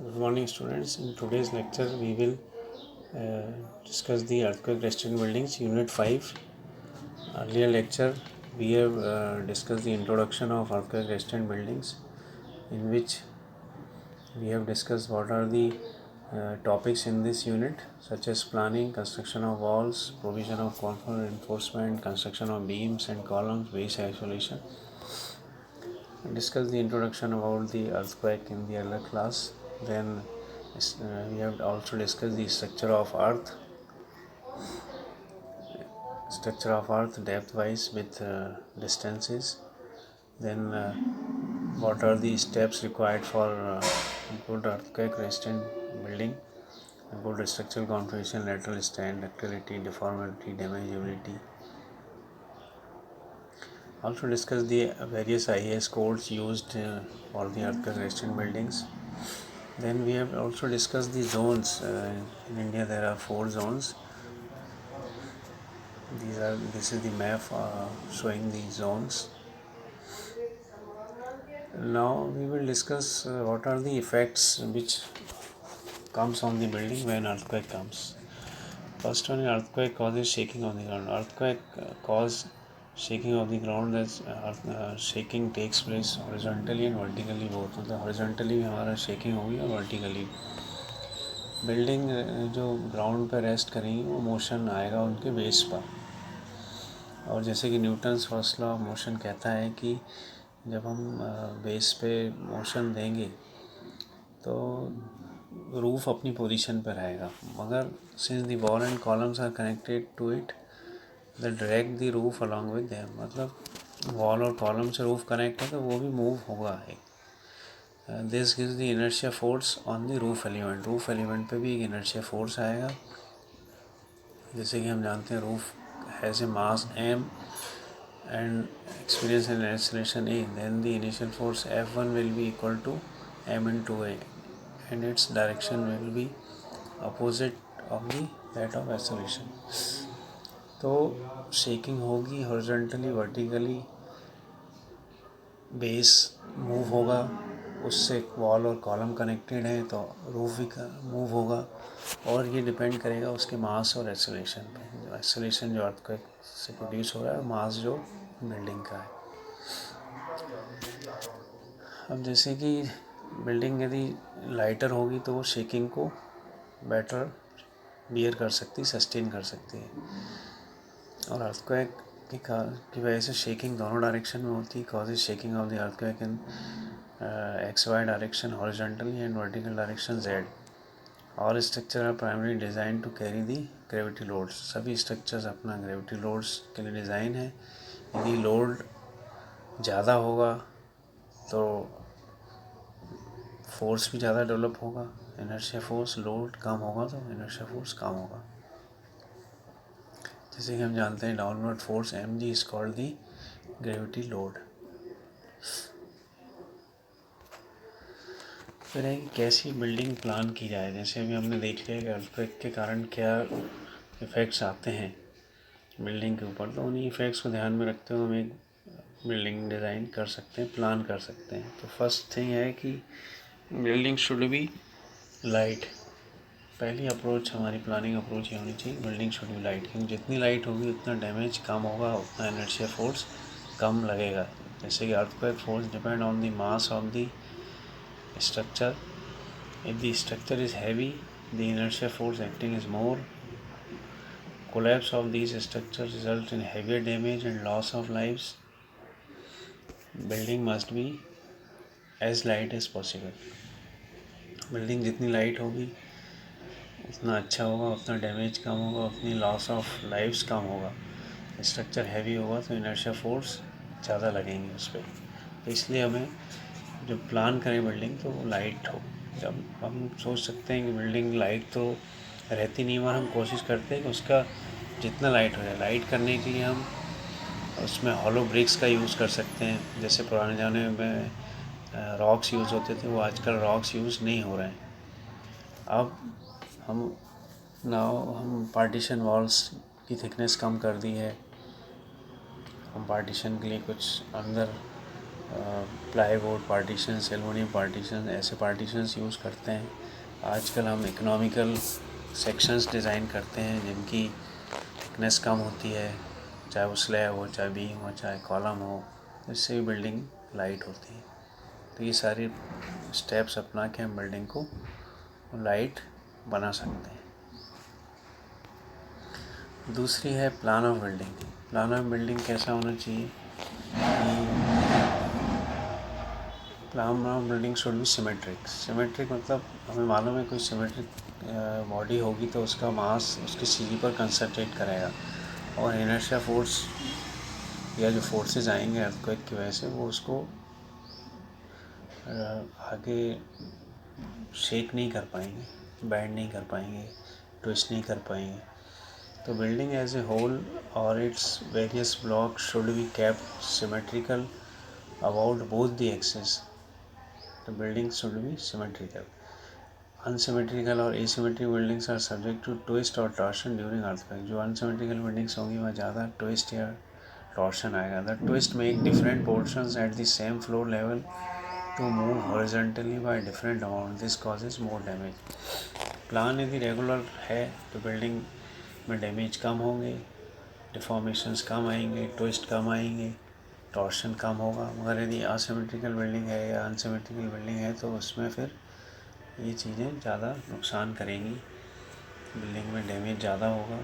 Good morning, students. In today's lecture, we will discuss the earthquake resistant buildings, Unit 5. Earlier lecture, we have discussed the introduction of earthquake resistant buildings, in which we have discussed what are the topics in this unit, such as planning, construction of walls, provision of conform reinforcement, construction of beams and columns, base isolation. We discussed the introduction about the earthquake in the earlier class. Then we have also discussed the structure of earth, depth wise with distances. Then what are the steps required for good earthquake resistant building, good structural configuration, lateral stand, ductility, deformability, damageability. Also discuss the various IAS codes used for the earthquake resistant buildings. Then we have also discussed the zones. In India there are 4 zones. This is the map showing the zones. Now we will discuss what are the effects which comes on the building when earthquake comes. First one, earthquake causes shaking of the ground. Earthquake cause shaking of the ground. That shaking takes place horizontally and vertically both. मतलब horizontally हमारा shaking होगी और vertically. Building जो ground पर rest करेंगी वो motion आएगा उनके बेस पर. और जैसे कि Newton's first law of motion कहता है कि जब हम बेस पे मोशन देंगे तो रूफ अपनी पोजीशन पर रहेगा, मगर since the wall and columns are connected to it the drag the roof along with them. मतलब वॉल और कॉलम से रूफ कनेक्ट है तो वो भी मूव होगा. This gives the inertia force on the roof element. Roof element पे भी एक इनर्शिया फोर्स आएगा. जैसे कि हम जानते हैं roof has a mass m and experience an acceleration a, then the initial force F1 will be equal to m into a and its direction will be opposite of the that of acceleration. तो shaking होगी horizontally, vertically, base move होगा, उससे wall और column connected है तो roof भी move होगा. और ये डिपेंड करेगा उसके मास और एक्सेलरेशन पे. एक्सेलरेशन जो अर्थक्वेक से प्रोड्यूस हो रहा है, मास जो बिल्डिंग का है. अब जैसे कि बिल्डिंग यदि लाइटर होगी तो वो शेकिंग को बेटर बियर कर सकती, सस्टेन कर सकती है. और अर्थक्वेक की वजह से शेकिंग दोनों डायरेक्शन में होती है. Causes shaking of the earthquake in XY direction horizontally and vertical direction Z. All structure are primary design to carry the gravity loads. सभी स्ट्रक्चर्स अपना ग्रेविटी लोड्स के लिए डिज़ाइन है. यदि लोड ज़्यादा होगा तो फोर्स भी ज़्यादा डेवलप होगा, इनर्शिया फोर्स. लोड कम होगा तो इनर्शिया फोर्स कम होगा. जैसे कि हम जानते हैं downward force mg is called the gravity load. फिर है कि कैसी बिल्डिंग प्लान की जाए. जैसे अभी हमने देख लिया कि अर्थक्वेक के कारण क्या इफ़ेक्ट्स आते हैं बिल्डिंग के ऊपर, तो उन्हीं इफ़ेक्ट्स को ध्यान में रखते हुए हम एक बिल्डिंग डिज़ाइन कर सकते हैं, प्लान कर सकते हैं. तो फर्स्ट थिंग है कि बिल्डिंग शुड बी लाइट. पहली अप्रोच हमारी प्लानिंग अप्रोच ये होनी चाहिए, बिल्डिंग शुड बी लाइट. क्योंकि जितनी लाइट होगी उतना डैमेज कम होगा, उतना इनर्शिया फोर्स कम लगेगा. जैसे कि earthquake force depend on the mass of the structure. If the structure is heavy, the inertia force acting is more. Collapse of these structures result in heavier damage and loss of lives. Building must be as light as possible. Building जितनी light होगी उतना अच्छा होगा, उतना damage कम होगा, उतनी loss of lives कम होगा. Structure heavy होगा तो इनर्शिया फोर्स ज़्यादा लगेंगे उस पर. तो इसलिए हमें जब प्लान करें बिल्डिंग तो लाइट हो. जब हम सोच सकते हैं कि बिल्डिंग लाइट तो रहती नहीं, मगर हम कोशिश करते हैं कि उसका जितना लाइट हो जाए. लाइट करने के लिए हम उसमें हॉलो ब्रिक्स का यूज़ कर सकते हैं. जैसे पुराने ज़माने में रॉक्स यूज़ होते थे, वो आजकल रॉक्स यूज़ नहीं हो रहे हैं. अब हम पार्टीशन वॉल्स की थिकनेस कम कर दी है. हम पार्टीशन के लिए कुछ अंदर प्लाईवुड पार्टीशंस, एलुमिनियम पार्टीशन, ऐसे पार्टीशंस यूज़ करते हैं। आजकल हम इकोनॉमिकल सेक्शंस डिज़ाइन करते हैं जिनकी थिकनेस कम होती है, चाहे वो स्लैब हो, चाहे बीम हो, चाहे कॉलम हो, इससे भी बिल्डिंग लाइट होती है। तो ये सारी स्टेप्स अपना के हम बिल्डिंग को लाइट बना सकते हैं। दूसरी है plan of building. Plan of building कैसा होना चाहिए? Plan of building should be symmetric. Symmetric मतलब हमें मालूम है कोई सिमेट्रिक बॉडी होगी तो उसका मास उसकी सीढ़ी पर कंसंट्रेट करेगा और इनर्शिया फोर्स या जो फोर्सेस आएंगे अर्थक्वेक की वजह से वो उसको आगे शेक नहीं कर पाएंगे, बैंड नहीं कर पाएंगे, ट्विस्ट नहीं कर पाएंगे। तो बिल्डिंग एज ए होल और its various block should be kept symmetrical about both the axis. The buildings should be symmetrical. Unsymmetrical और asymmetric buildings are subject to twist और torsion during earthquake. जो unsymmetrical buildings होंगी वहाँ ज़्यादा twist या torsion आएगा. The twist make different portions at the same floor level to move horizontally by different amount. This causes more damage. Plan यदि regular है तो बिल्डिंग में डैमेज कम होंगे, डिफॉर्मेशंस कम आएंगे, ट्विस्ट कम आएंगे, टॉर्शन कम होगा। मगर यदि असिमेट्रिकल बिल्डिंग है या अनसिमेट्रिकल बिल्डिंग है तो उसमें फिर ये चीज़ें ज़्यादा नुकसान करेंगी, बिल्डिंग में डैमेज ज़्यादा होगा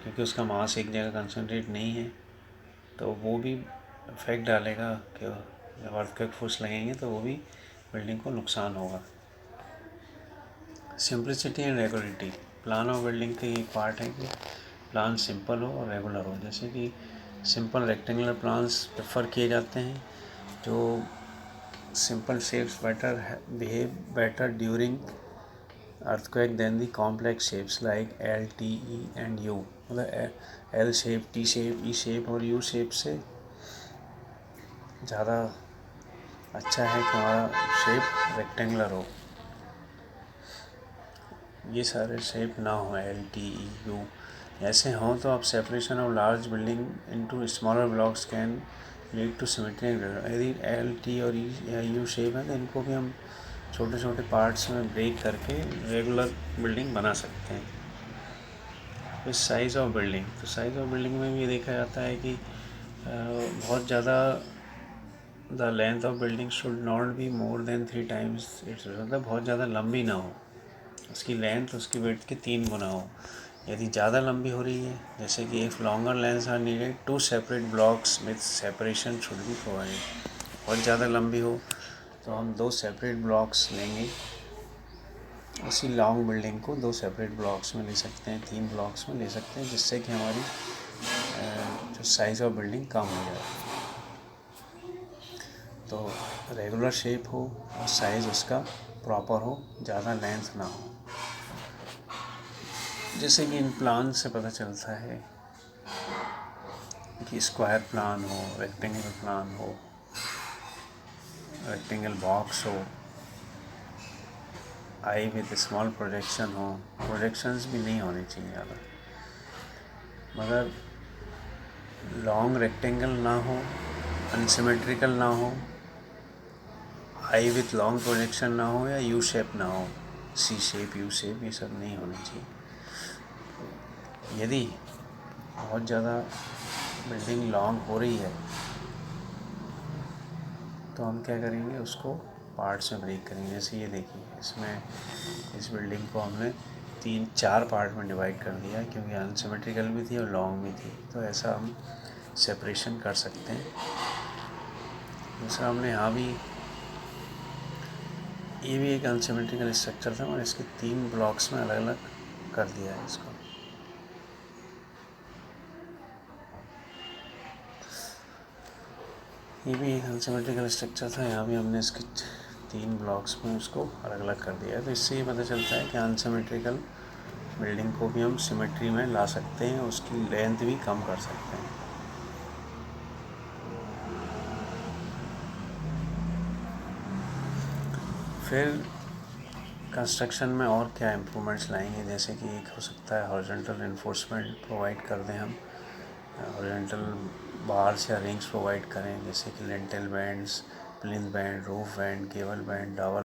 क्योंकि उसका मास एक जगह कंसंट्रेट नहीं है। तो वो भी इफेक्ट डालेगा कि जब अर्थक्वेक फोर्स लगेंगे तो वो भी बिल्डिंग को नुकसान होगा। Simplicity and regularity. Plan of building का एक पार्ट है कि प्लान सिंपल हो और रेगुलर हो। जैसे कि सिंपल रेक्टेंगुलर प्लान्स प्रेफर किए जाते हैं। जो simple shapes behave better during earthquake than the complex shapes like L, T, E and U. मतलब L shape, T shape, E shape और यू शेप से ज़्यादा अच्छा है कि हमारा शेप रेक्टेंगुलर हो। ये सारे शेप ना हो, एल, टी, ई, यू ऐसे हों तो आप separation of large building into smaller blocks can lead to symmetry and regular. यदि एल, टी और ई या यू शेप है तो इनको भी हम छोटे छोटे पार्ट्स में ब्रेक करके रेगुलर बिल्डिंग बना सकते हैं। फिर साइज़ ऑफ बिल्डिंग। तो साइज़ ऑफ बिल्डिंग में भी देखा जाता है कि बहुत ज़्यादा the length of building should not be more than 3 times it's. मतलब बहुत ज़्यादा लंबी ना हो, उसकी लेंथ उसकी विड्थ के 3 गुना हो। यदि ज़्यादा लंबी हो रही है, जैसे कि if longer lengths are needed 2 separate blocks with separation should be provided. बहुत ज़्यादा लंबी हो तो हम 2 सेपरेट ब्लॉक्स लेंगे, उसी लॉन्ग बिल्डिंग को 2 सेपरेट ब्लॉक्स में ले सकते हैं, 3 ब्लॉक्स में ले सकते हैं, जिससे कि हमारी जो साइज़ ऑफ बिल्डिंग कम हो जाए। तो रेगुलर शेप हो और साइज़ उसका प्रॉपर हो, ज़्यादा लेंथ ना हो। जैसे कि इन प्लान से पता चलता है कि स्क्वायर प्लान हो, रेक्टेंगल प्लान हो, रेक्टेंगल बॉक्स हो, आई विद स्मॉल प्रोजेक्शन हो। प्रोजेक्शंस भी नहीं होनी चाहिए ज़्यादा, मगर लॉन्ग रेक्टेंगल ना हो, अनसिमेट्रिकल ना हो, आई विथ लॉन्ग प्रोजेक्शन ना हो या यू शेप ना हो, सी शेप, यू शेप, ये सब नहीं होनी चाहिए। यदि बहुत ज़्यादा बिल्डिंग लॉन्ग हो रही है तो हम क्या करेंगे, उसको पार्ट्स में ब्रेक करेंगे। जैसे ये देखिए, इसमें इस बिल्डिंग को हमने 3-4 पार्ट में डिवाइड कर दिया क्योंकि अनसिमेट्रिकल भी थी और लॉन्ग भी थी। तो ऐसा हम सेपरेशन कर सकते हैं। दूसरा हमने यहाँ भी, ये भी एक अनसिमेट्रिकल स्ट्रक्चर था और इसके 3 ब्लॉक्स में अलग अलग कर दिया है इसको। ये भी एक अनसिमेट्रिकल स्ट्रक्चर था, यहाँ भी हमने इसके 3 ब्लॉक्स में उसको अलग अलग कर दिया है। तो इससे ये पता चलता है कि अनसिमेट्रिकल बिल्डिंग को भी हम सिमेट्री में ला सकते हैं, उसकी लेंथ भी कम कर सकते हैं। फिर कंस्ट्रक्शन में और क्या इम्प्रूवमेंट्स लाएंगे, जैसे कि एक हो सकता है हॉरिजॉन्टल रेनफोर्समेंट प्रोवाइड कर दें हम। हॉरिजॉन्टल बाहर से रिंग्स प्रोवाइड करें, जैसे कि lintel bands, plinth band, roof band, gable band, Dawar